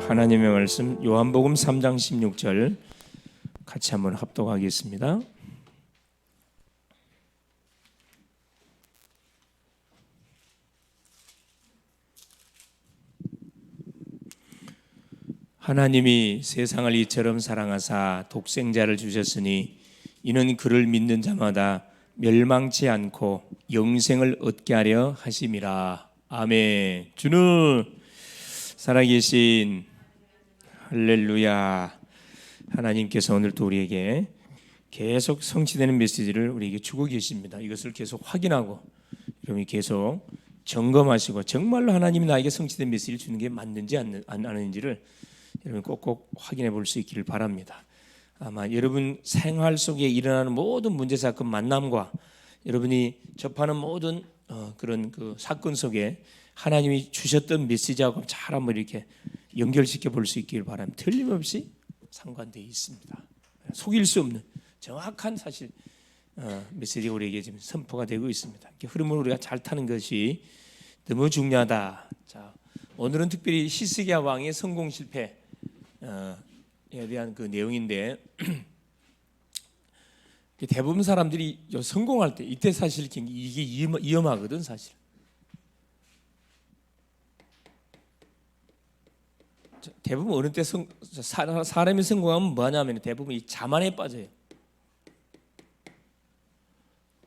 하나님의 말씀 요한복음 3장 16절 같이 한번 합독하겠습니다. 하나님이 세상을 이처럼 사랑하사 독생자를 주셨으니 이는 그를 믿는 자마다 멸망치 않고 영생을 얻게 하려 하심이라. 아멘. 주는 살아계신 할렐루야. 하나님께서 오늘 또 우리에게 계속 성취되는 메시지를 우리에게 주고 계십니다. 이것을 계속 확인하고 여러분이 계속 점검하시고 정말로 하나님이 나에게 성취된 메시지를 주는 게 맞는지 안 하는지를 여러분 꼭꼭 확인해 볼 수 있기를 바랍니다. 아마 여러분 생활 속에 일어나는 모든 문제 사건 만남과 여러분이 접하는 모든 그런 그 사건 속에 하나님이 주셨던 메시지하고 잘 한번 이렇게 연결시켜 볼 수 있기를 바랍니다. 틀림없이 상관되어 있습니다. 속일 수 없는 정확한 사실 메시지가 우리에게 지금 선포가 되고 있습니다. 흐름을 우리가 잘 타는 것이 너무 중요하다. 자, 오늘은 특별히 히스기야 왕의 성공 실패에 대한 그 내용인데 대부분 사람들이 성공할 때 이때 사실 이게 위험하거든 사실. 대부분 어느 때 사람이 성공하면 뭐하냐면 대부분 이 자만에 빠져요.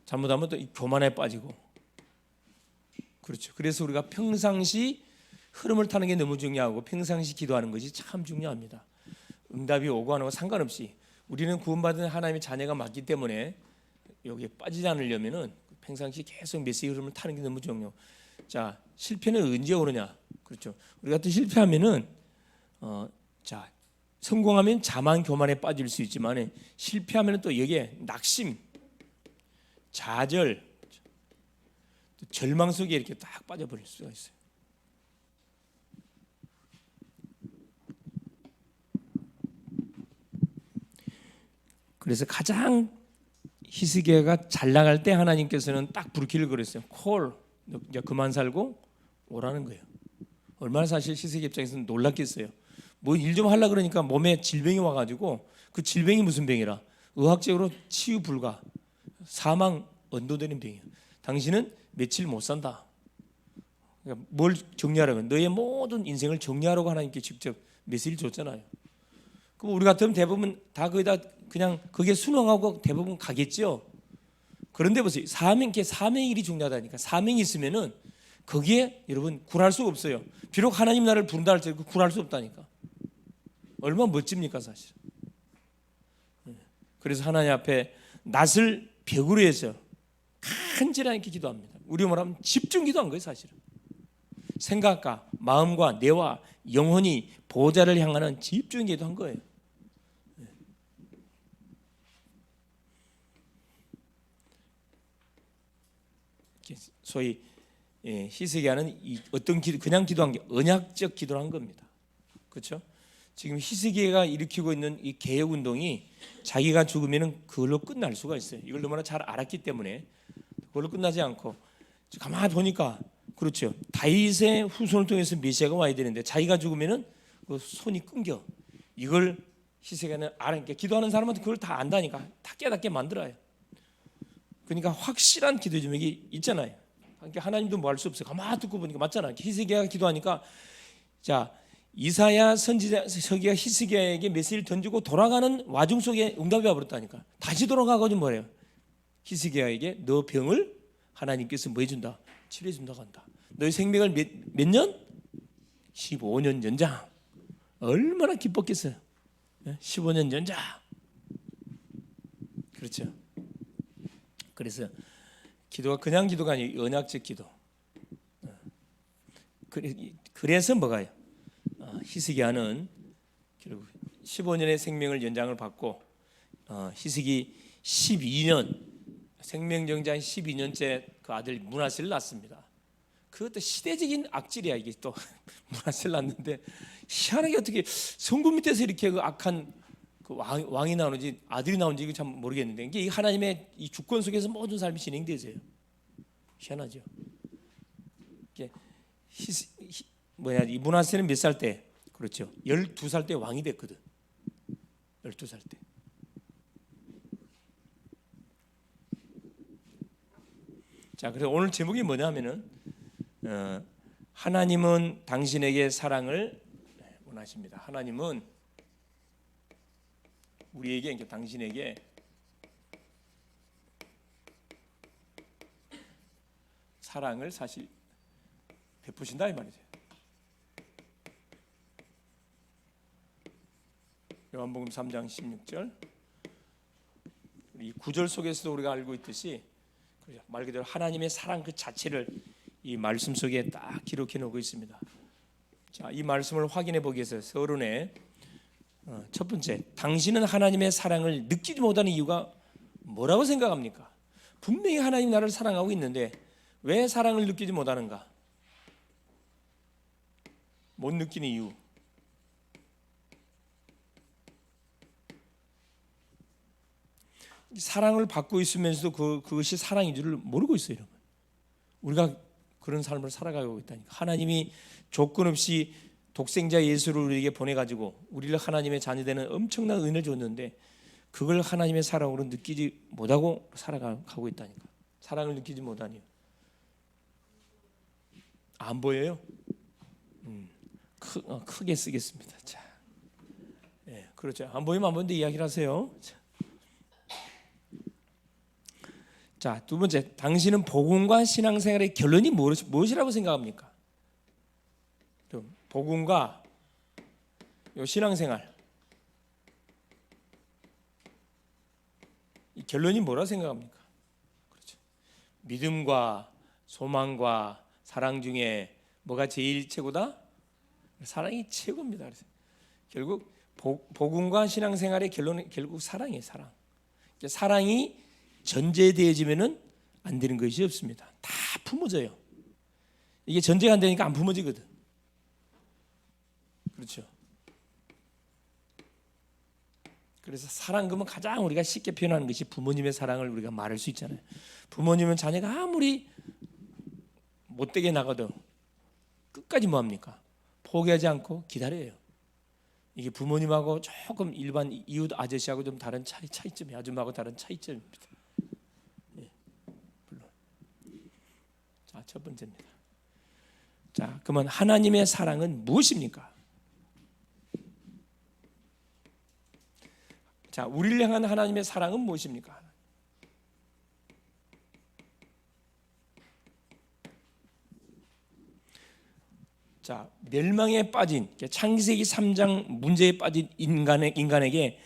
잘못하면 또 이 교만에 빠지고. 그렇죠. 그래서 우리가 평상시 흐름을 타는 게 너무 중요하고 평상시 기도하는 것이 참 중요합니다. 응답이 오고 안 오고 상관없이 우리는 구원받은 하나님의 자녀가 맞기 때문에 여기에 빠지지 않으려면은 평상시 계속 메시지 흐름을 타는 게 너무 중요해요. 자, 실패는 언제 오느냐? 그렇죠. 우리 같은 실패하면은 자, 성공하면 자만 교만에 빠질 수 있지만 실패하면 또 여기에 낙심, 좌절, 절망 속에 이렇게 딱 빠져버릴 수가 있어요. 그래서 가장 히스기야가 잘 나갈 때 하나님께서는 딱 불길을 걸었어요. 콜, 이제 그만 살고 오라는 거예요. 얼마나 사실 히스기야 입장에서는 놀랐겠어요. 뭐 일 좀 하려고 그러니까 몸에 질병이 와가지고 그 질병이 무슨 병이라 의학적으로 치유 불가, 사망 언도되는 병이에요. 당신은 며칠 못 산다. 그러니까 뭘 정리하라면 너의 모든 인생을 정리하라고 하나님께 직접 메시지를 줬잖아요. 그럼 우리 같으면 대부분 다 거기다 그냥 그게 순응하고 대부분 가겠죠. 그런데 보세요. 사명의 일이 중요하다니까. 사명이 있으면은 거기에 여러분 굴할 수가 없어요. 비록 하나님 나를 부른다 할지라도 굴할 수 없다니까. 얼마나 멋집니까 사실. 그래서 하나님 앞에 낯을 벽으로 해서 간절하게 기도합니다. 우리 말하면 집중 기도한 거예요 사실은. 생각과 마음과 뇌와 영혼이 보호자를 향하는 집중 기도한 거예요. 소위 히스기야는 어떤 기도, 그냥 기도한 게 언약적 기도를 한 겁니다. 그렇죠? 지금 히스기야가 일으키고 있는 이 개혁 운동이 자기가 죽으면은 그걸로 끝날 수가 있어요. 이걸 너무나 잘 알았기 때문에 그걸로 끝나지 않고 가만히 보니까 그렇죠. 다윗의 후손을 통해서 메시아가 와야 되는데 자기가 죽으면은 그 손이 끊겨. 이걸 히스기야는 알아니까 기도하는 사람한테 그걸 다 안다니까 다 깨닫게 만들어요. 그러니까 확실한 기도 제목이 있잖아요. 그러니까 하나님도 뭐 할 수 없어요. 가만히 듣고 보니까 맞잖아요. 히스기야가 기도하니까 자 이사야 선지자가 히스기야에게 메시지를 던지고 돌아가는 와중 속에 응답이 와버렸다니까. 다시 돌아가가지고 뭐래요? 히스기야에게 너 병을 하나님께서 뭐 해준다? 치료해준다고 한다. 너의 생명을 몇 년? 15년 연장. 얼마나 기뻤겠어요. 15년 연장. 그렇죠. 그래서 기도가 그냥 기도가 아니고 언약적 기도. 그래서 뭐가요? 히스기야는 결국 15년의 생명을 연장을 받고 히스기 12년 생명정장 12년째 그 아들 므낫세를 낳습니다. 그것도 시대적인 악질이야 이게 또 므낫세를 낳는데 희한하게 어떻게 성부 밑에서 이렇게 그 악한 그 왕이 나오는지 아들이 나오는지 이거 참 모르겠는데 이게 하나님의 이 주권 속에서 모든 삶이 진행되세요. 희한하죠. 이게 이 므낫세는 몇 살 때? 그렇죠. 12살 때 왕이 됐거든. 12살 때. 자, 그래서 오늘 제목이 뭐냐면은 하나님은 당신에게 사랑을 원하십니다. 하나님은 우리에게, 그러니까 당신에게 사랑을 사실 베푸신다 이 말이죠. 요한복음 3장 16절. 이 구절 속에서도 우리가 알고 있듯이 말 그대로 하나님의 사랑 그 자체를 이 말씀 속에 딱 기록해 놓고 있습니다. 자, 이 말씀을 확인해 보기 위해서 서론에 첫 번째, 당신은 하나님의 사랑을 느끼지 못하는 이유가 뭐라고 생각합니까? 분명히 하나님 나를 사랑하고 있는데 왜 사랑을 느끼지 못하는가? 못 느끼는 이유. 사랑을 받고 있으면서도 그것이 사랑인 줄을 모르고 있어요, 여러분. 우리가 그런 삶을 살아가고 있다니까. 하나님이 조건 없이 독생자 예수를 우리에게 보내가지고 우리를 하나님의 자녀되는 엄청난 은혜를 줬는데 그걸 하나님의 사랑으로 느끼지 못하고 살아가고 있다니까. 사랑을 느끼지 못하니 안 보여요? 크게 쓰겠습니다. 자, 네, 그렇죠. 안 보이면 안 보는데 이야기를 하세요. 자, 두 번째, 당신은 복음과 신앙생활의 결론이 무엇이라고 생각합니까? 복음과 신앙생활 이 결론이 뭐라고 생각합니까? 그렇죠. 믿음과 소망과 사랑 중에 뭐가 제일 최고다? 사랑이 최고입니다. 그래서 결국 복음과 신앙생활의 결론은 결국 사랑이에요. 사랑. 사랑이 전제되어지면은 안 되는 것이 없습니다. 다 품어져요. 이게 전제가 안 되니까 안 품어지거든. 그렇죠. 그래서 사랑 그러면 가장 우리가 쉽게 표현하는 것이 부모님의 사랑을 우리가 말할 수 있잖아요. 부모님은 자녀가 아무리 못되게 나가도 끝까지 뭐합니까? 포기하지 않고 기다려요. 이게 부모님하고 조금 일반 이웃 아저씨하고 좀 다른 차이점이 아줌마하고 다른 차이점입니다. 예, 물론. 자, 첫 번째입니다. 자, 그러면 하나님의 사랑은 무엇입니까? 자, 우리를 향한 하나님의 사랑은 무엇입니까? 자, 멸망에 빠진 창세기 3장 문제에 빠진 인간에게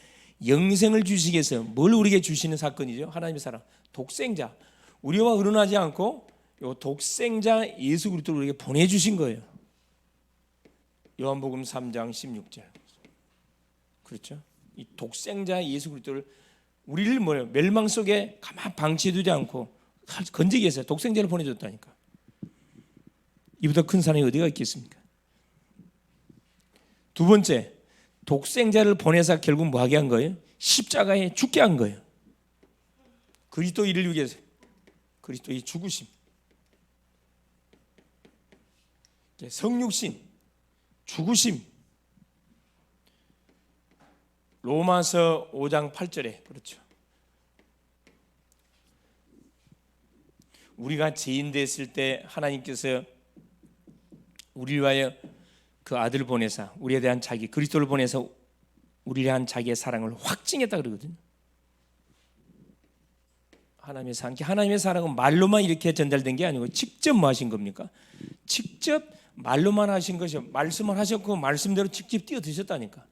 영생을 주시기 위해서 뭘 우리에게 주시는 사건이죠? 하나님의 사랑, 독생자. 우리와 의논하지 않고 요 독생자 예수 그리스도를 우리에게 보내주신 거예요. 요한복음 3장 16절. 그렇죠? 이 독생자 예수 그리스도를 우리를 뭐예요? 멸망 속에 가만 방치해두지 않고 건지기 위해서 독생자를 보내줬다니까. 이보다 큰 사랑이 어디가 있겠습니까? 두 번째, 독생자를 보내서 결국 뭐하게 한 거예요? 십자가에 죽게 한 거예요. 그리스도 이를 위해서 그리스도의 죽으심, 성육신, 죽으심. 로마서 5장 8절에 그렇죠. 우리가 죄인 됐을 때 하나님께서 우리를 위하여 그 아들을 보내사 우리에 대한 자기 그리스도를 보내서 우리에 대한 자기의 사랑을 확증했다 그러거든요. 하나님의 사랑은 말로만 이렇게 전달된 게 아니고 직접 뭐 하신 겁니까? 직접 말로만 하신 것이 말씀을 하셨고 말씀대로 직접 뛰어드셨다니까.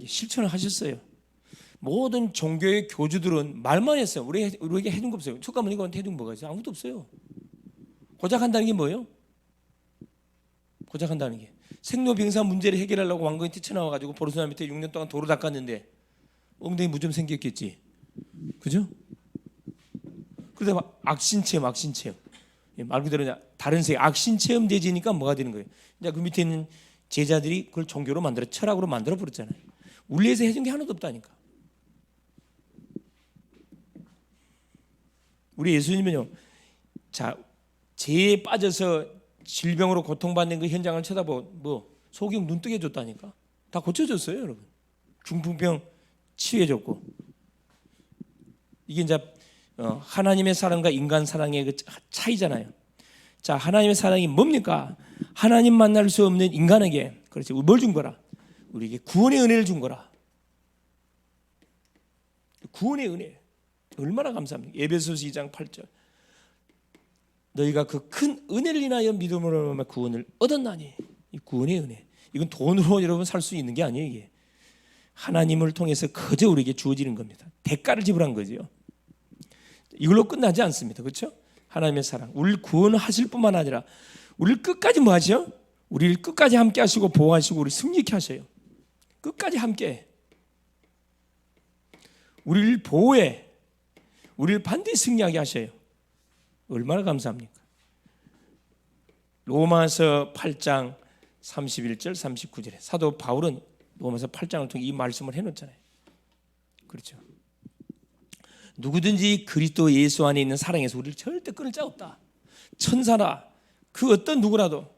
실천을 하셨어요. 모든 종교의 교주들은 말만 했어요. 우리에게 해준 거 없어요. 석가모니가 해준 뭐가 있어요? 아무것도 없어요. 고작 한다는 게 뭐예요? 고작 한다는 게 생로병사 문제를 해결하려고 왕건이 뛰쳐나와가지고 보르소나 밑에 6년 동안 도로 닦았는데 엉덩이 무좀 생겼겠지. 그죠? 그러다 악신체험 말 그대로 다른 세계 악신체험 되지니까 뭐가 되는 거예요? 이제 그 밑에 있는 제자들이 그걸 종교로 만들어 철학으로 만들어 버렸잖아요. 우리에서 해준 게 하나도 없다니까. 우리 예수님은요, 자 죄에 빠져서 질병으로 고통받는 그 현장을 쳐다보고 소경 눈 뜨게 해줬다니까. 다 고쳐줬어요, 여러분. 중풍병 치유해줬고. 이게 이제 하나님의 사랑과 인간 사랑의 그 차이잖아요. 자, 하나님의 사랑이 뭡니까? 하나님 만날 수 없는 인간에게, 그렇지, 뭘 준 거라? 우리에게 구원의 은혜를 준 거라. 구원의 은혜 얼마나 감사합니까? 에베소서 2장 8절. 너희가 그 큰 은혜를 인하여 믿음으로 구원을 얻었나니. 이 구원의 은혜, 이건 돈으로 여러분 살 수 있는 게 아니에요. 이게 하나님을 통해서 거저 우리에게 주어지는 겁니다. 대가를 지불한 거죠. 이걸로 끝나지 않습니다. 그렇죠? 하나님의 사랑, 우리를 구원하실 뿐만 아니라 우리를 끝까지 뭐 하죠? 우리를 끝까지 함께 하시고 보호하시고 우리를 승리케 하셔요. 끝까지 함께 우리를 보호해, 우리를 반드시 승리하게 하셔요. 얼마나 감사합니까? 로마서 8장 31절 39절에 사도 바울은 로마서 8장을 통해 이 말씀을 해놓잖아요. 그렇죠? 누구든지 그리스도 예수 안에 있는 사랑에서 우리를 절대 끊을 자 없다. 천사나 그 어떤 누구라도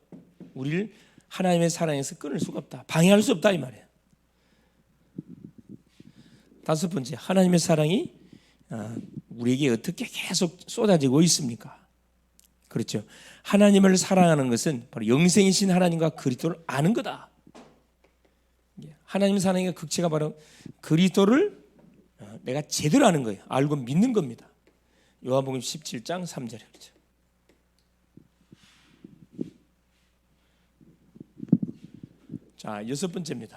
우리를 하나님의 사랑에서 끊을 수가 없다. 방해할 수 없다, 이 말이에요. 다섯 번째, 하나님의 사랑이 우리에게 어떻게 계속 쏟아지고 있습니까? 그렇죠. 하나님을 사랑하는 것은 바로 영생이신 하나님과 그리스도를 아는 거다. 하나님 사랑의 극치가 바로 그리스도를 내가 제대로 아는 거예요. 알고 믿는 겁니다. 요한복음 17장 3절에 그렇죠. 자, 여섯 번째입니다.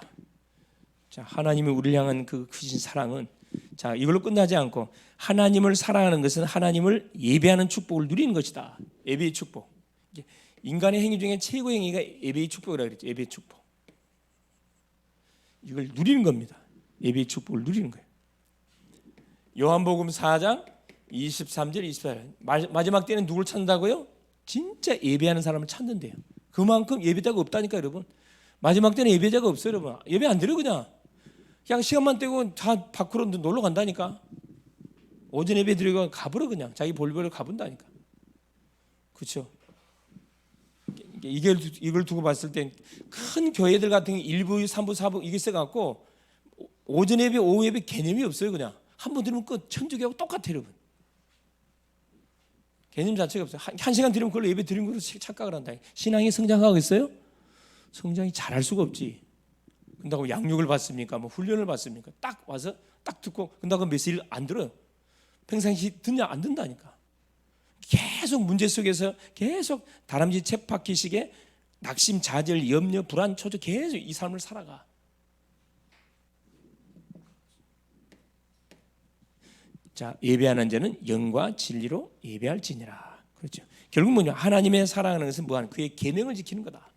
자, 하나님이 우리를 향한 그 크신 사랑은, 자, 이걸로 끝나지 않고 하나님을 사랑하는 것은 하나님을 예배하는 축복을 누리는 것이다. 예배의 축복. 인간의 행위 중에 최고의 행위가 예배의 축복이라고 그랬죠. 예배의 축복. 이걸 누리는 겁니다. 예배의 축복을 누리는 거예요. 요한복음 4장 23절 24절. 마지막 때는 누굴 찾는다고요? 진짜 예배하는 사람을 찾는데요. 그만큼 예배자가 없다니까, 여러분. 마지막 때는 예배자가 없어요, 여러분. 예배 안 드려 그냥 시간만 떼고 다 밖으로 놀러 간다니까. 오전 예배 드리고 가버려, 그냥 자기 볼일을 가본다니까. 그렇죠? 이걸 두고 봤을 때 큰 교회들 같은 게 1부, 3부, 4부 이게 써갖고 오전 예배, 오후 예배 개념이 없어요. 그냥 한 번 들으면 끝. 천주교하고 똑같아요, 여러분. 개념 자체가 없어요. 한 시간 들으면 그걸로 예배 드린 걸로 착각을 한다. 신앙이 성장하고 있어요? 성장이 잘할 수가 없지. 근다고 양육을 받습니까? 뭐 훈련을 받습니까? 딱 와서 딱 듣고 근다고 메시지를 안 들어요. 평상시 듣냐? 안 듣는다니까. 계속 문제 속에서 계속 다람쥐 쳇바퀴식의 낙심, 좌절, 염려, 불안, 초조 계속 이 삶을 살아가. 자, 예배하는 자는 영과 진리로 예배할지니라. 그렇죠. 결국 뭐냐? 하나님의 사랑하는 것은 뭐하는? 그의 계명을 지키는 거다.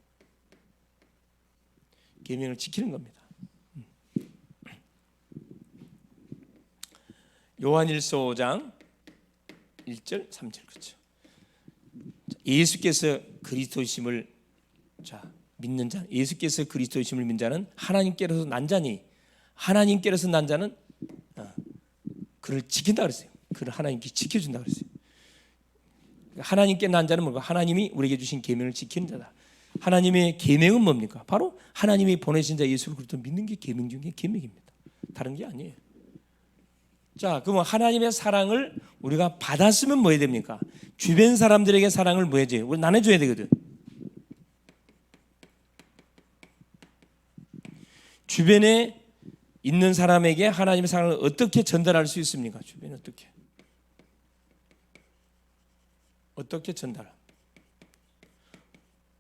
계명을 지키는 겁니다. 요한일서 5장 1절 3절 그렇죠. 예수께서 그리스도이심을 믿는 자, 예수께서 그리스도이심을 믿는 자는 하나님께로서 난 자니 하나님께로서 난 자는 그를 지킨다 그랬어요. 그를 하나님께 지켜준다 그랬어요. 하나님께 난 자는 뭔가? 하나님이 우리에게 주신 계명을 지키는 자다. 하나님의 계명은 뭡니까? 바로 하나님이 보내신 자 예수 그리스도 믿는 게 계명 중에 계명입니다. 다른 게 아니에요. 자, 그럼 하나님의 사랑을 우리가 받았으면 뭐 해야 됩니까? 주변 사람들에게 사랑을 뭐 해줘요? 우리 나눠줘야 되거든. 주변에 있는 사람에게 하나님의 사랑을 어떻게 전달할 수 있습니까? 주변에 어떻게 전달?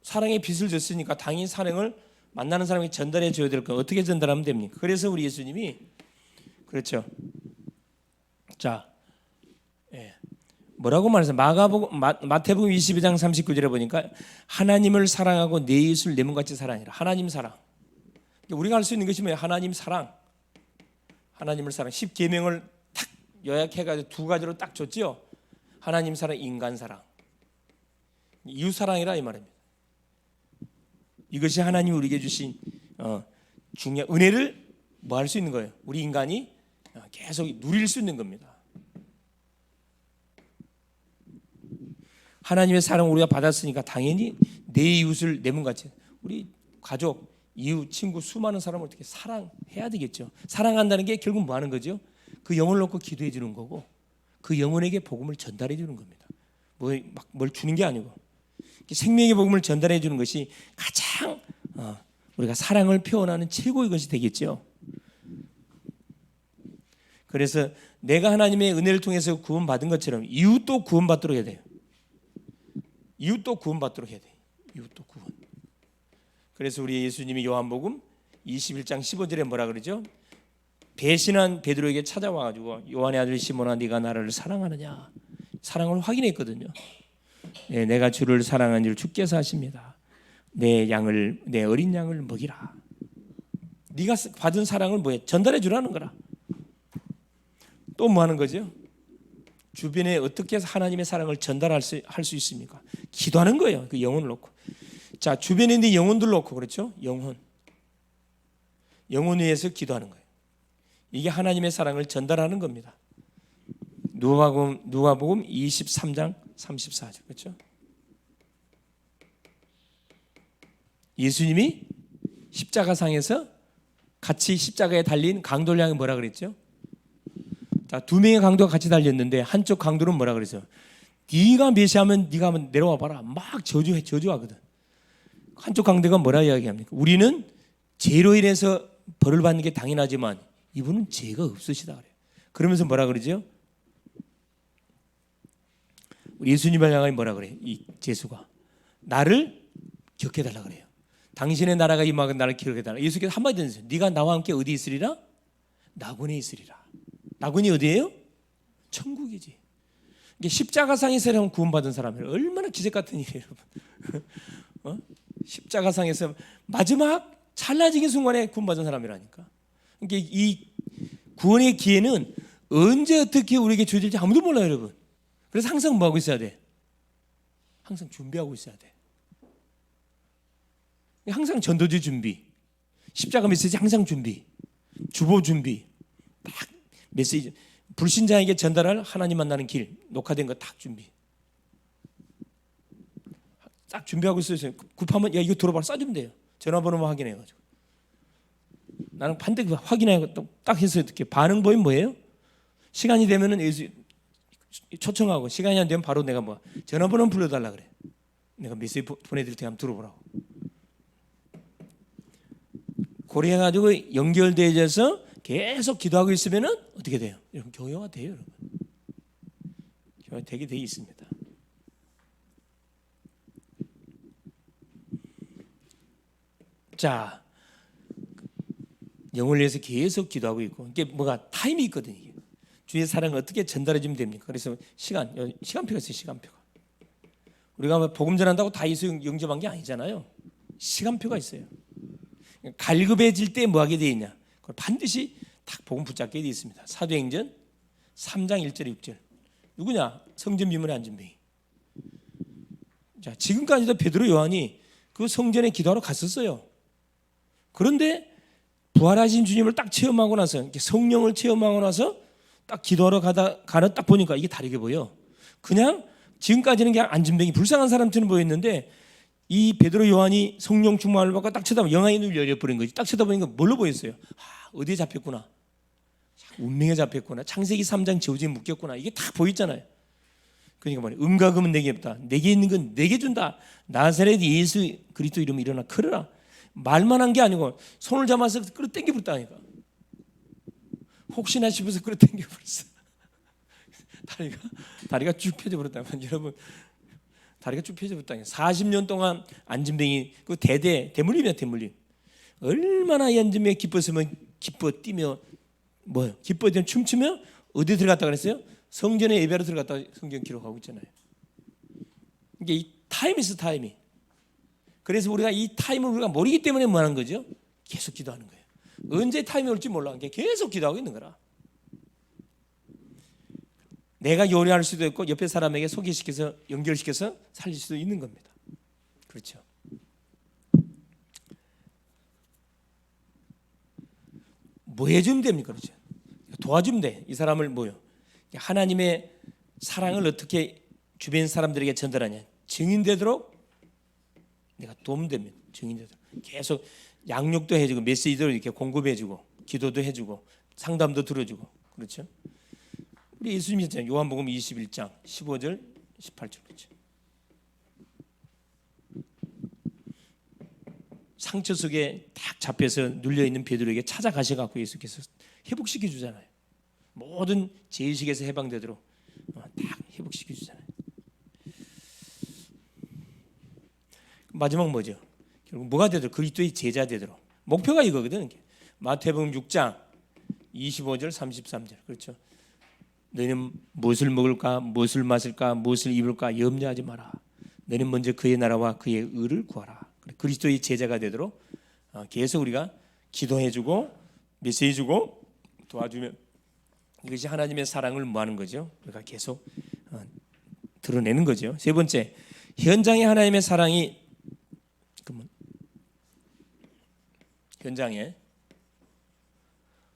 사랑의 빚을 졌으니까 당연히 사랑을 만나는 사람에게 전달해 줘야 될 거. 어떻게 전달하면 됩니까? 그래서 우리 예수님이 그렇죠. 자, 뭐라고 말해서 마태복음 22장 39절에 보니까 하나님을 사랑하고 내 이웃을 내 몸같이 사랑하라. 하나님 사랑. 우리가 할 수 있는 것이 뭐예요? 하나님 사랑. 하나님을 사랑. 10계명을 딱 요약해가지고 두 가지로 딱 줬지요. 하나님 사랑, 인간 사랑. 이웃 사랑이라 이 말입니다. 이것이 하나님이 우리에게 주신 중요한 은혜를 뭐 할 수 있는 거예요? 우리 인간이 계속 누릴 수 있는 겁니다. 하나님의 사랑을 우리가 받았으니까 당연히 내 이웃을 내 몸같이, 우리 가족, 이웃, 친구, 수많은 사람을 어떻게 사랑해야 되겠죠. 사랑한다는 게 결국 뭐 하는 거죠? 그 영혼을 놓고 기도해 주는 거고 그 영혼에게 복음을 전달해 주는 겁니다. 뭘 주는 게 아니고 생명의 복음을 전달해 주는 것이 가장 우리가 사랑을 표현하는 최고의 것이 되겠죠. 그래서 내가 하나님의 은혜를 통해서 구원받은 것처럼 이웃도 구원받도록 해야 돼요. 이웃도 구원받도록 해야 돼요. 이웃도 구원. 그래서 우리 예수님이 요한복음 21장 15절에 뭐라 그러죠? 배신한 베드로에게 찾아와가지고 요한의 아들 시몬아 네가 나를 사랑하느냐? 사랑을 확인했거든요. 네, 내가 주를 사랑한 줄 주께서 아십니다. 내 어린 양을 먹이라. 네가 받은 사랑을 뭐해? 전달해 주라는 거라. 또 뭐 하는 거죠? 주변에 어떻게 해서 하나님의 사랑을 전달할 수 있습니까? 기도하는 거예요. 그 영혼을 놓고. 자, 주변에 있는 영혼들 놓고 그렇죠? 영혼 위해서 기도하는 거예요. 이게 하나님의 사랑을 전달하는 겁니다. 누가복음 23장 34절 그렇죠? 예수님이 십자가상에서 같이 십자가에 달린 강도를 향해 뭐라 그랬죠? 자, 두 명의 강도가 같이 달렸는데 한쪽 강도는 뭐라 그랬어요? 네가 메시아면 네가 한번 내려와 봐라. 막 저주하거든. 한쪽 강도가 뭐라 이야기합니까? 우리는 죄로 인해서 벌을 받는 게 당연하지만 이분은 죄가 없으시다 그래요. 그러면서 뭐라 그러죠? 예수님을 향하여 뭐라 그래요? 이 제수가 나를 기억해달라 그래요. 당신의 나라가 임하고 나를 기억해달라. 예수께서 한마디 했어요. 네가 나와 함께 어디 있으리라? 낙원에 있으리라. 낙원이 어디예요? 천국이지. 이게 십자가상에서 구원받은 사람이 얼마나 기적 같은 일이에요, 여러분. 십자가상에서 마지막 찰나적인 순간에 구원받은 사람이라니까. 그러니까 이 구원의 기회는 언제 어떻게 우리에게 주어질지 아무도 몰라요, 여러분. 그래서 항상 뭐 하고 있어야 돼? 항상 준비하고 있어야 돼. 항상 전도지 준비, 십자가 메시지 항상 준비, 주보 준비, 딱 메시지 불신자에게 전달할 하나님 만나는 길 녹화된 거 딱 준비. 딱 준비하고 있어요. 급하면 야 이거 들어봐라 써주면 돼요. 전화번호만 확인해가지고 나는 반드시 확인해 딱 해서 어떻게 반응 보이면 뭐예요? 시간이 되면은 초청하고 시간이 안 되면 바로 내가 뭐 전화번호 불러달라 그래. 내가 메시지 보내드릴 테니 한번 들어보라고. 그래가지고 연결되어져서 계속 기도하고 있으면은 어떻게 돼요? 여러분 교회가 돼요, 여러분. 교회가 되게 돼 있습니다. 자, 영혼을 위해서 계속 기도하고 있고 이게 뭐가 타임이 있거든요. 주의 사랑을 어떻게 전달해 주면 됩니까? 그래서 시간표가 있어요. 시간표가. 우리가 복음 전한다고 다 예수 영접한 게 아니잖아요. 시간표가 있어요. 갈급해질 때 뭐 하게 돼 있냐? 그걸 반드시 딱 복음 붙잡게 돼 있습니다. 사도행전 3장 1절 6절. 누구냐? 성전 미문의 안진뱅이. 자, 지금까지도 베드로 요한이 그 성전에 기도하러 갔었어요. 그런데 부활하신 주님을 딱 체험하고 나서 성령을 체험하고 나서 딱 기도하러 가는 딱 보니까 이게 다르게 보여. 그냥 지금까지는 그냥 안진뱅이 불쌍한 사람처럼 보였는데 이 베드로 요한이 성령 충만을 받고 딱 쳐다보면 영안의 눈을 열려버린 거지. 딱 쳐다보니까 뭘로 보였어요? 어디에 잡혔구나. 운명에 잡혔구나. 창세기 3장 저주에 묶였구나. 이게 다 보였잖아요. 그러니까 뭐냐? 은과 금은 내게 없다. 내게 있는 건 내게 준다. 나사렛 예수 그리스도 이름으로 일어나 걸어라. 말만 한 게 아니고 손을 잡아서 끌어당겨 버렸다니까. 혹시나 싶어서 끌어당겨 버렸어. 다리가 쭉 펴져 버렸다. 여러분 다리가 쭉 펴져 버렸다. 40년 동안 안진뱅이 그 대물림이야 대물림. 얼마나 이 안진뱅이 기뻤으면 기뻐 뛰며 뭐요? 기뻐 뛰며 춤추며 어디 들어갔다 그랬어요? 성전에 예배로 들어갔다 성경 기록하고 있잖아요. 이게 이 타임이 있어 타임이. 그래서 우리가 이 타임을 우리가 모르기 때문에 뭐 하는 거죠? 계속 기도하는 거예요. 언제 타임이 올지 몰라. 계속 기도하고 있는 거라. 내가 요리할 수도 있고 옆에 사람에게 소개시켜서 연결시켜서 살릴 수도 있는 겁니다. 그렇죠. 뭐 해주면 됩니까? 그렇죠. 도와주면 돼. 이 사람을 뭐요? 하나님의 사랑을 어떻게 주변 사람들에게 전달하냐. 증인되도록 내가 도움됩니다. 증인되도록 계속 양육도 해주고 메시지도 이렇게 공급해주고 기도도 해주고 상담도 들어주고 그렇죠. 우리 예수님이 했잖아요. 요한복음 21장 15절 18절 그렇죠. 상처 속에 딱 잡혀서 눌려 있는 베드로에게 찾아가셔 갖고 예수께서 회복시켜 주잖아요. 모든 죄의식에서 해방되도록 딱 회복시켜 주잖아요. 마지막 뭐죠? 결국 뭐가 되도록 그리스도의 제자 되도록 목표가 이거거든. 마태복음 6장 25절 33절 그렇죠. 너희는 무엇을 먹을까 무엇을 마실까 무엇을 입을까 염려하지 마라. 너희는 먼저 그의 나라와 그의 의를 구하라. 그리스도의 제자가 되도록 계속 우리가 기도해주고 메시지주고 도와주면 이것이 하나님의 사랑을 뭐하는 거죠? 우리가 계속 드러내는 거죠. 세 번째, 현장에 하나님의 사랑이 현장에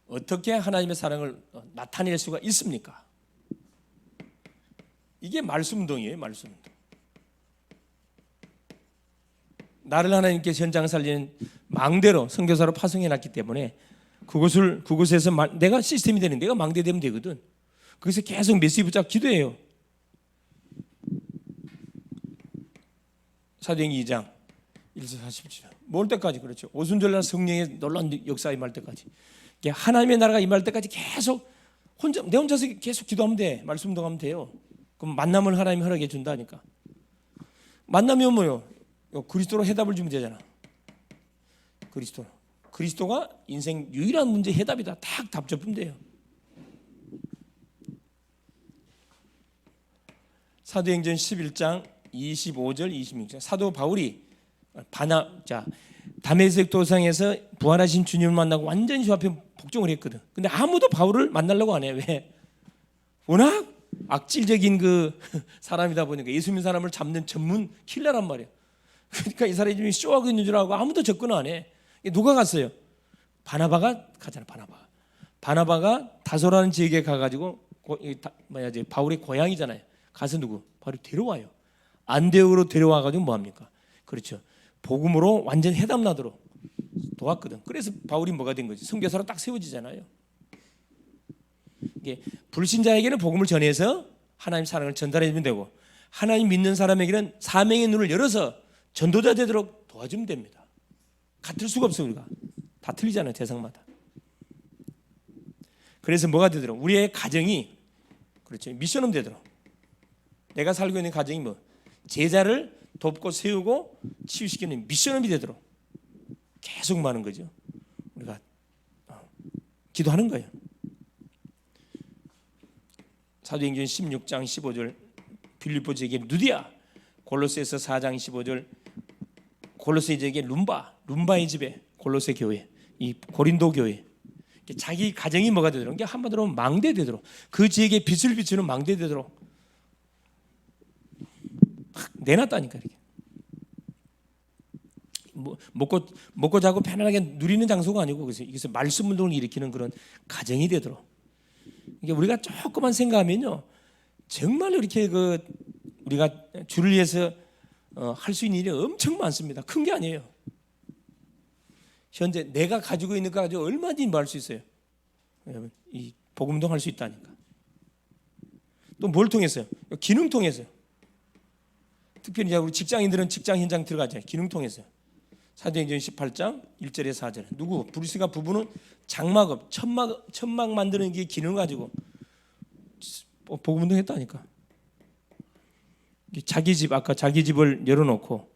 어떻게 하나님의 사랑을 나타낼 수가 있습니까? 이게 말씀운동이에요. 말씀운동. 나를 하나님께서 현장을 살리는 망대로 선교사로 파송해놨기 때문에 그곳에서 내가 시스템이 되는 내가 망대 되면 되거든. 거기서 계속 메시지 붙잡고 기도해요. 사도행전 2장 1절 47절 뭘 때까지 그렇죠. 오순절날 성령의 놀라운 역사 임할 때까지 하나님의 나라가 임할 때까지 계속 내 혼자서 계속 기도하면 돼. 말씀 운동하면 돼요. 그럼 만남을 하나님이 허락해 준다니까. 만나면 뭐요? 그리스도로 해답을 주면 되잖아. 그리스도가 인생 유일한 문제 해답이다. 딱 답 접으면 돼요. 사도행전 11장 25절 26절 사도 바울이 다메섹 도상에서 부활하신 주님을 만나고 완전히 주 앞에 복종을 했거든. 근데 아무도 바울을 만나려고 안 해. 왜? 워낙 악질적인 그 사람이다 보니까 예수 믿는 사람을 잡는 전문 킬러란 말이야. 그러니까 이 사람이 쇼하고 있는 줄 알고 아무도 접근 안 해. 누가 갔어요? 바나바가 가잖아. 바나바가 다소라는 지역에 가가지고 바울의 고향이잖아요. 가서 누구? 바로 데려와요. 안데옥으로 데려와가지고 뭐합니까? 그렇죠. 복음으로 완전 해답 나도록 도왔거든. 그래서 바울이 뭐가 된 거지? 선교사로 딱 세워지잖아요. 이게 불신자에게는 복음을 전해서 하나님 사랑을 전달해주면 되고 하나님 믿는 사람에게는 사명의 눈을 열어서 전도자 되도록 도와주면 됩니다. 같을 수가 없어요. 우리가 다 틀리잖아요. 대상마다. 그래서 뭐가 되도록 우리의 가정이 그렇죠. 미션업 되도록 내가 살고 있는 가정이 뭐 제자를 돕고 세우고 치유시키는 미션업이 되도록 계속 많은 거죠. 우리가 기도하는 거예요. 사도행전 16장 15절 빌립보 지역의 누디아, 골로새서 4장 15절 골로새 지역의 룸바의 집에 골로새 교회, 이 고린도 교회 자기 가정이 뭐가 되도록 이게 한마디로 망대 되도록 그 지역에 빛을 비추는 망대 되도록 내놨다니까. 이렇게 먹고 자고 편안하게 누리는 장소가 아니고 그래서 여기서 말씀 운동을 일으키는 그런 가정이 되도록 이게 우리가 조금만 생각하면요 정말 이렇게 우리가 주를 위해서 할 수 있는 일이 엄청 많습니다. 큰 게 아니에요. 현재 내가 가지고 있는 거 가지고 얼마든지 뭐 할 수 있어요. 여러분 이 복음운동 할 수 있다니까. 또 뭘 통해서요? 기능 통해서요. 특별히 우리 직장인들은 직장 현장 들어가잖아요. 기능 통해서요. 사도행전 18장 1절에 4절 누구? 브루스가 부부는 장막업 천막 만드는 게 기능을 가지고 복음운동 했다니까. 자기 집 아까 자기 집을 열어놓고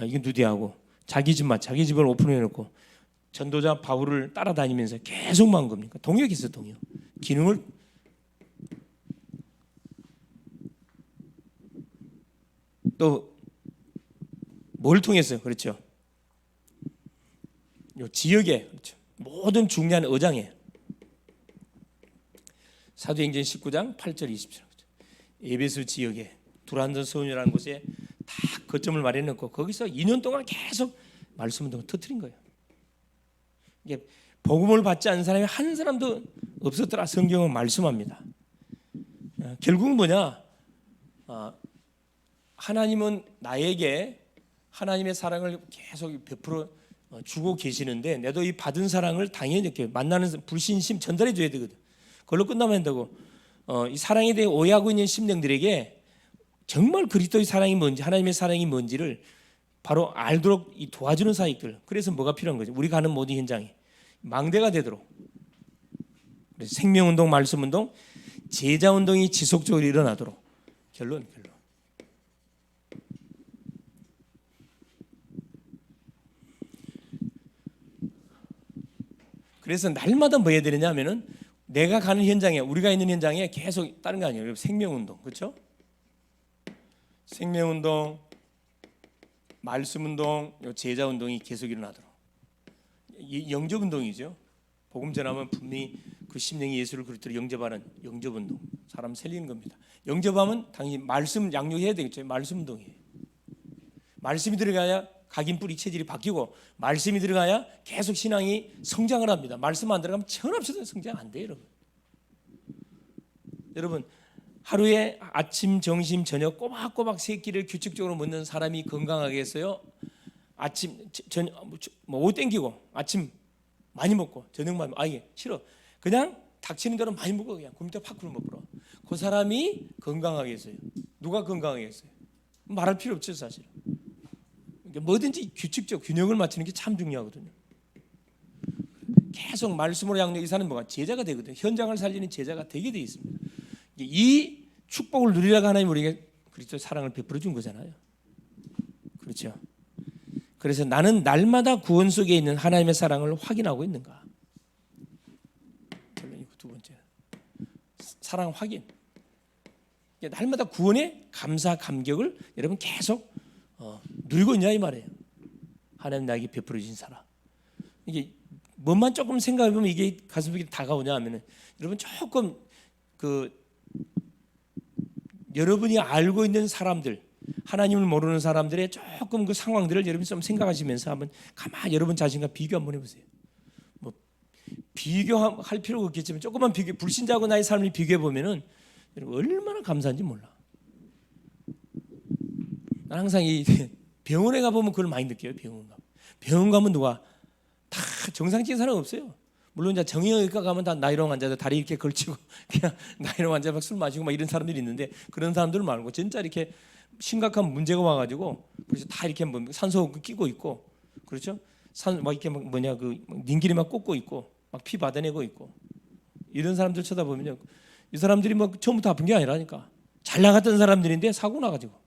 이게 누디하고 자기 집을 오픈해놓고 전도자 바울을 따라다니면서 계속 만 겁니까? 동역했어. 동역 기능을 또 뭘 통해서 그렇죠? 요 지역에 그렇죠. 모든 중요한 의장에 사도행전 19장 8절 20절 에베소 지역에 두란노 소원이라는 곳에 다 거점을 마련해놓고 거기서 2년 동안 계속 말씀 운동을 터뜨린 거예요. 이게 복음을 받지 않은 사람이 한 사람도 없었더라. 성경은 말씀합니다. 결국은 뭐냐? 하나님은 나에게 하나님의 사랑을 계속 베풀어 주고 계시는데 내도 이 받은 사랑을 당연히 이렇게 만나는 불신심 전달해 줘야 되거든. 그걸로 끝나면 안 되고 이 사랑에 대해 오해하고 있는 심령들에게 정말 그리스도의 사랑이 뭔지 하나님의 사랑이 뭔지를 바로 알도록 이 도와주는 사역들. 그래서 뭐가 필요한 거죠? 우리 가는 모든 현장이 망대가 되도록. 그래서 생명운동, 말씀운동, 제자운동이 지속적으로 일어나도록. 결론. 그래서 날마다 뭐 해야 되느냐 하면은 내가 가는 현장에 우리가 있는 현장에 계속 다른 거 아니에요. 생명운동. 그렇죠? 생명운동, 말씀운동, 제자운동이 계속 일어나도록. 영접운동이죠. 복음 전하면 분명히 그 심령이 예수를 그리스도로 영접하는 영접운동. 사람 살리는 겁니다. 영접하면 당연히 말씀 양육해야 되겠죠. 말씀운동이에요. 말씀이 들어가야 각인 뿌리 체질이 바뀌고 말씀이 들어가야 계속 신앙이 성장을 합니다. 말씀 안 들어가면 천없이도 성장 안 돼요, 여러분. 여러분 하루에 아침, 점심, 저녁 꼬박꼬박 세 끼를 규칙적으로 먹는 사람이 건강하겠어요? 아침, 저녁 뭐 땡기고 아침 많이 먹고 저녁 많이 먹고 아예 싫어. 그냥 닥치는 대로 많이 먹고 그냥 굶다 팍 굶어버려. 그 사람이 건강하겠어요? 누가 건강하겠어요? 말할 필요 없죠, 사실. 뭐든지 규칙적 균형을 맞추는 게 참 중요하거든요. 계속 말씀으로 양육 이사는 뭐가 제자가 되거든요. 현장을 살리는 제자가 되게 돼 있습니다. 이 축복을 누리라고 하나님 우리에게 그리스도의 사랑을 베풀어 준 거잖아요. 그렇죠. 그래서 나는 날마다 구원 속에 있는 하나님의 사랑을 확인하고 있는가? 두 번째, 사랑 확인. 날마다 구원의 감사 감격을 여러분 계속 누리고 있냐 이 말이에요. 하나님 나에게 베풀어 주신 사랑. 이게 뭐만 조금 생각해 보면 이게 가슴속에 다가오냐 하면은 여러분 조금 여러분이 알고 있는 사람들, 하나님을 모르는 사람들의 조금 그 상황들을 여러분 좀 생각하시면서 한번 가만히 여러분 자신과 비교 한번 해보세요. 뭐 비교할 필요가 없겠지만 조금만 비교, 불신자하고 나의 삶을 비교해 보면은 여러분 얼마나 감사한지 몰라. 난 항상 이 병원에 가 보면 그걸 많이 느껴요. 병원 가면 누가 다 정상적인 사람 없어요. 물론 이제 정형외과 가면 다 나이롱 환자들 다리 이렇게 걸치고 그냥 나이롱 환자 막 술 마시고 막 이런 사람들이 있는데 그런 사람들 말고 진짜 이렇게 심각한 문제가 와가지고 그래서 다 이렇게 뭐 산소 끼고 있고 그렇죠? 막 이렇게 막 뭐냐 그 닌기리 막 꽂고 있고 막 피 받아내고 있고 이런 사람들 쳐다보면요 이 사람들이 뭐 처음부터 아픈 게 아니라니까 잘 나갔던 사람들인데 사고 나가지고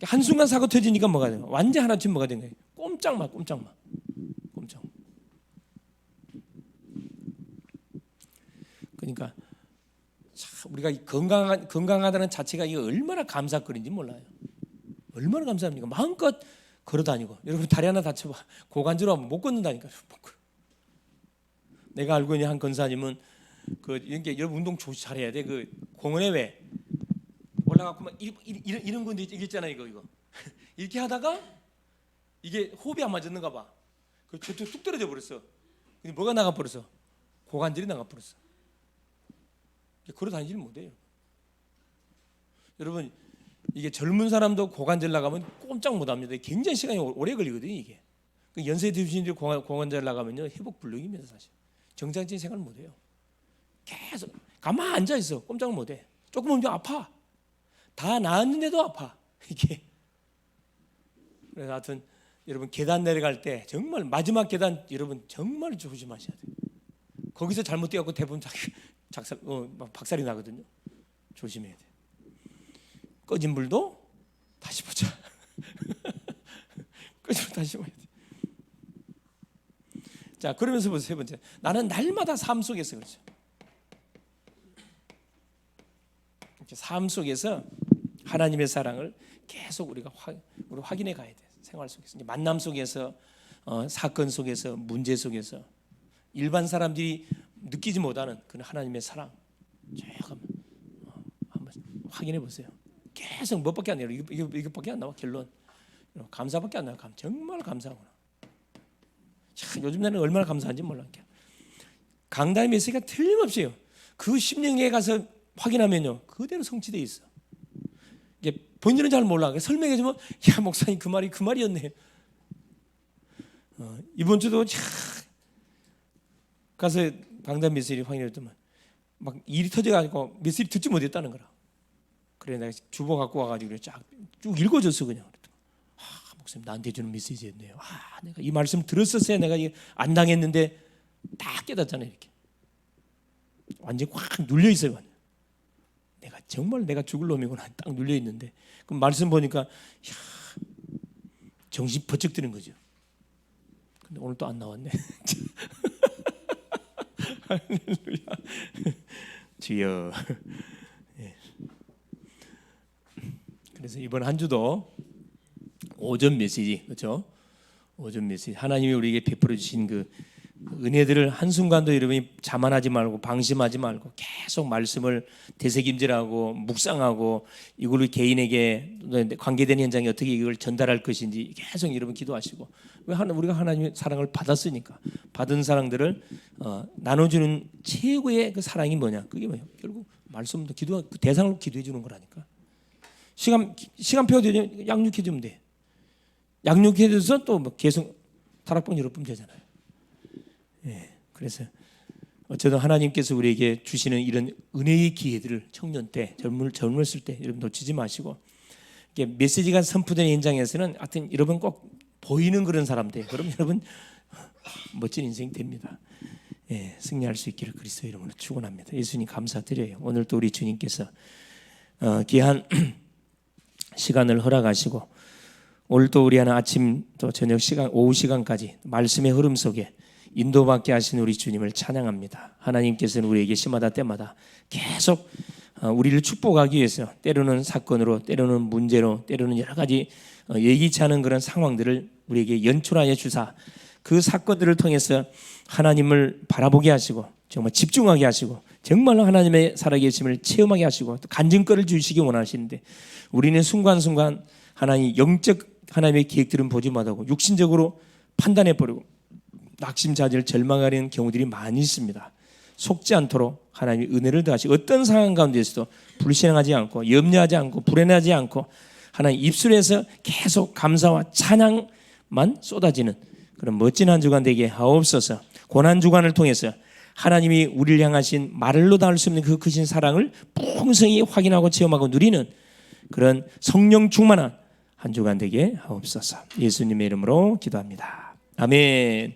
한순간 사고 터지니까 뭐가 돼요? 완전 하나쯤 뭐가 된 거예요? 꼼짝마. 그러니까 우리가 건강하다는 자체가 이게 얼마나 감사거리인지 몰라요. 얼마나 감사합니까? 마음껏 걸어다니고 여러분 다리 하나 다쳐봐 고관절 하면 못 걷는다니까. 내가 알고 있는 한 권사님은 이렇게 여러분 운동 조시 잘해야 돼. 그 공원에 왜 올라가고 막 이런 건데 있잖아요. 이거 이렇게 하다가 이게 호흡이 안 맞았는가 봐. 그 뚝 떨어져 버렸어. 근데 뭐가 나가 버렸어? 고관절이 나가 버렸어. 걸어 다니지는 못해요. 여러분 이게 젊은 사람도 고관절 나가면 꼼짝 못합니다. 굉장히 시간이 오래 걸리거든요. 이게 연세 드신 분들이 고관절 나가면요 회복 불능입니다. 사실 정상적인 생활 못해요. 계속 가만 앉아 있어. 꼼짝 못해. 조금 움직이면 아파. 다 나았는데도 아파. 이게 그래서 하여튼 여러분 계단 내려갈 때 정말 마지막 계단 여러분 정말 조심하셔야 돼요. 거기서 잘못 뛰어갖고 대부분 박살이 나거든요. 조심해야 돼. 꺼진 불도 다시 보자. 꺼진 불 다시 봐야 돼. 자 그러면서 보세요. 세 번째, 나는 날마다 삶 속에서 그렇죠. 삶 속에서 하나님의 사랑을 계속 우리 확인해 가야 돼. 생활 속에서, 만남 속에서, 사건 속에서, 문제 속에서 일반 사람들이 느끼지 못하는 그 하나님의 사랑 한번 확인해 보세요. 계속 뭐밖에 안 나요. 이것밖에 안 나와. 결론 감사밖에 안 나요. 정말 감사하구나. 요즘 나는 얼마나 감사한지 몰라. 강단의 메시지가 틀림없이요. 그 심령에 가서 확인하면요 그대로 성취되어 있어. 이게 본인은 잘 몰라. 설명해 주면 야 목사님 그 말이 그 말이었네. 이번 주도 가서 강단 메시지 확인했더만 막 일이 터져가지고 메시지 듣지 못했다는 거라. 그래 내가 주보 갖고 와가지고 쭉 읽어줬어 그냥. 목사님 나한테 주는 메시지였네요. 내가 이 말씀 들었었어야 내가 안 당했는데 딱 깨닫잖아요. 이렇게 완전 확 눌려 있어요. 내가 정말 내가 죽을 놈이구나 딱 눌려 있는데 그 말씀 보니까 정신 번쩍 드는 거죠. 근데 오늘 또 안 나왔네. 할렐루야. 주여. 그래서 이번 한 주도 오전 메시지, 그렇죠? 오전 메시지 하나님이 우리에게 베풀어 주신 그 은혜들을 한순간도 여러분이 자만하지 말고 방심하지 말고 계속 말씀을 되새김질하고 묵상하고 이걸로 개인에게 관계된 현장에 어떻게 이걸 전달할 것인지 계속 여러분 기도하시고 우리가 하나님의 사랑을 받았으니까 받은 사랑들을 나눠주는 최고의 그 사랑이 뭐냐? 그게 뭐예요? 결국 말씀도 기도 그 대상으로 기도해 주는 거라니까. 시간표가 되면 양육해 주면 돼. 양육해 줘서 또 뭐 계속 타락봉 열어보면 되잖아요. 그래서 어쨌든 하나님께서 우리에게 주시는 이런 은혜의 기회들을 청년 때 젊었을 때 여러분 놓치지 마시고 메시지가 선포되는 현장에서는 하여튼 여러분 꼭 보이는 그런 사람 돼. 그럼 여러분 멋진 인생이 됩니다. 승리할 수 있기를 그리스도 이름으로 축원합니다. 예수님 감사드려요. 오늘 또 우리 주님께서 귀한 시간을 허락하시고 오늘 또 우리 하나 아침 또 저녁 시간 오후 시간까지 말씀의 흐름 속에 인도받게 하신 우리 주님을 찬양합니다. 하나님께서는 우리에게 시마다 때마다 계속 우리를 축복하기 위해서 때로는 사건으로 때로는 문제로 때로는 여러 가지 예기치 않은 그런 상황들을 우리에게 연출하여 주사 그 사건들을 통해서 하나님을 바라보게 하시고 정말 집중하게 하시고 정말로 하나님의 살아계심을 체험하게 하시고 또 간증거리를 주시기 원하시는데 우리는 순간순간 하나님 영적 하나님의 계획들은 보지 못하고 육신적으로 판단해버리고 낙심자질 절망하는 경우들이 많이 있습니다. 속지 않도록 하나님의 은혜를 더하시고 어떤 상황 가운데서도 불신앙하지 않고 염려하지 않고 불안하지 않고 하나님 입술에서 계속 감사와 찬양만 쏟아지는 그런 멋진 한 주간 되게 하옵소서. 고난 주간을 통해서 하나님이 우리를 향하신 말로 닿을 수 없는 그 크신 사랑을 풍성히 확인하고 체험하고 누리는 그런 성령 충만한 한 주간 되게 하옵소서. 예수님의 이름으로 기도합니다. 아멘.